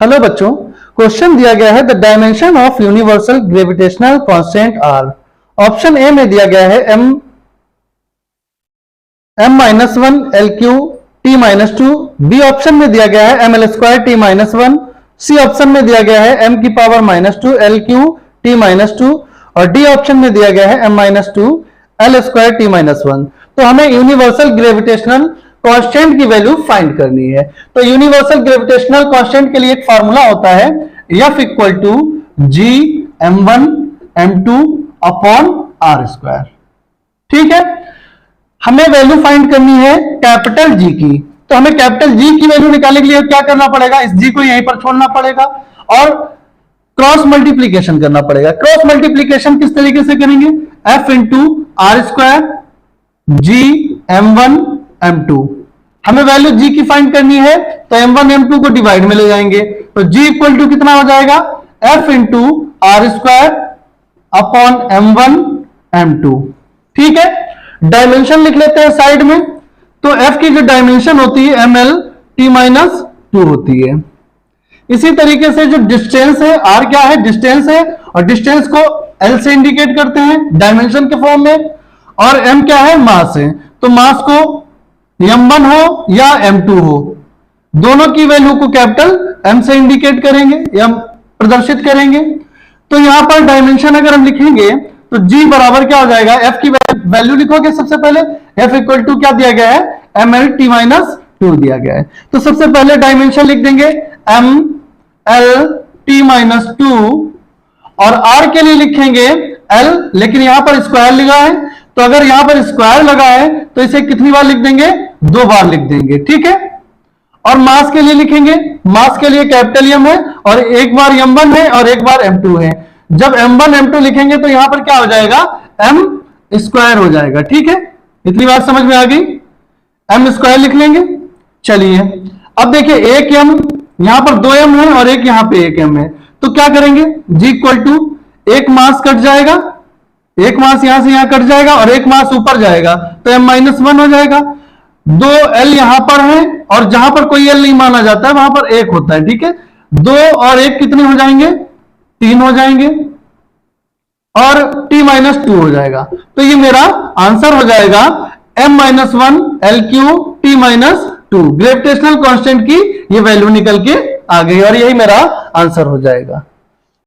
Hello बच्चों, question दिया गया है the dimension of universal gravitational constant are. Option A में दिया गया है m-1 L3 T-2, B option में दिया गया है ml² T-1, सी ऑप्शन में दिया गया है m⁻⁻2 L3 T-2 और डी ऑप्शन में दिया गया है m-2 L² T-1। तो हमें यूनिवर्सल ग्रेविटेशनल कांस्टेंट की वैल्यू फाइंड करनी है। तो यूनिवर्सल ग्रेविटेशनल कांस्टेंट के लिए एक फार्मूला होता है F equal to G m1 m2 upon r²। ठीक है, हमें वैल्यू फाइंड करनी है कैपिटल जी की। तो हमें कैपिटल जी की वैल्यू निकालने के लिए क्या करना पड़ेगा, इस जी को यहीं पर छोड़ना पड़ेगा और क्रॉस मल्टीप्लीकेशन करना पड़ेगा। क्रॉस मल्टीप्लीकेशन किस तरीके से करेंगे, F इंटू r² जी m1 m2। हमें वैल्यू जी की फाइंड करनी है तो m1 m2 को डिवाइड में ले जाएंगे, तो g इक्वल टू कितना हो जाएगा, f into r² upon m1 m2। ठीक है, डायमेंशन लिख लेते हैं साइड में। तो f की जो डायमेंशन होती है ml-2 होती है। इसी तरीके से जो डिस्टेंस है r क्या है, डिस्टेंस है और डिस्टेंस को l से इंडिकेट करते हैं डायमेंशन के फॉर्म में, और m क्या है, मास है। तो मास को m1 हो या m2 हो, दोनों की वैल्यू को कैपिटल m से इंडिकेट करेंगे या प्रदर्शित करेंगे। तो यहां पर डायमेंशन अगर हम लिखेंगे तो g बराबर क्या हो जाएगा, f की वैल्यू लिखोगे सबसे पहले, f इक्वल टू क्या दिया गया है, ml-2 दिया गया है। तो सबसे पहले डायमेंशन लिख देंगे ml-2 और r के लिए लिखेंगे l, लेकिन यहां पर स्क्वायर लगा है, तो अगर यहां पर स्क्वायर लगा है तो इसे कितनी बार लिख देंगे, 2 बार लिख देंगे। ठीक है, और मास के लिए लिखेंगे, मास के लिए कैपिटल M है और एक बार m1 है और एक बार m2 है। जब m1 m2 लिखेंगे तो यहां पर क्या हो जाएगा, m² हो जाएगा। ठीक है, इतनी बात समझ में आ गई, m² लिख लेंगे। चलिए अब देखिए, एक m यहां पर 2m है और एक यहां पे 1m है, तो क्या करेंगे, g इक्वल टू एक मास कट जाएगा, एक मास यहां से यहां कट जाएगा और एक मास ऊपर जाएगा तो m-1 हो जाएगा। 2l यहां पर है और जहां पर कोई l नहीं माना जाता है वहां पर 1 होता है। ठीक है, 2 और 1 कितने हो जाएंगे, 3 हो जाएंगे और t-2 हो जाएगा। तो ये मेरा आंसर हो जाएगा m-1 L3 T-2। Gravitational constant की ये वैल्यू निकल के आ गई और यही मेरा आंसर हो जाएगा।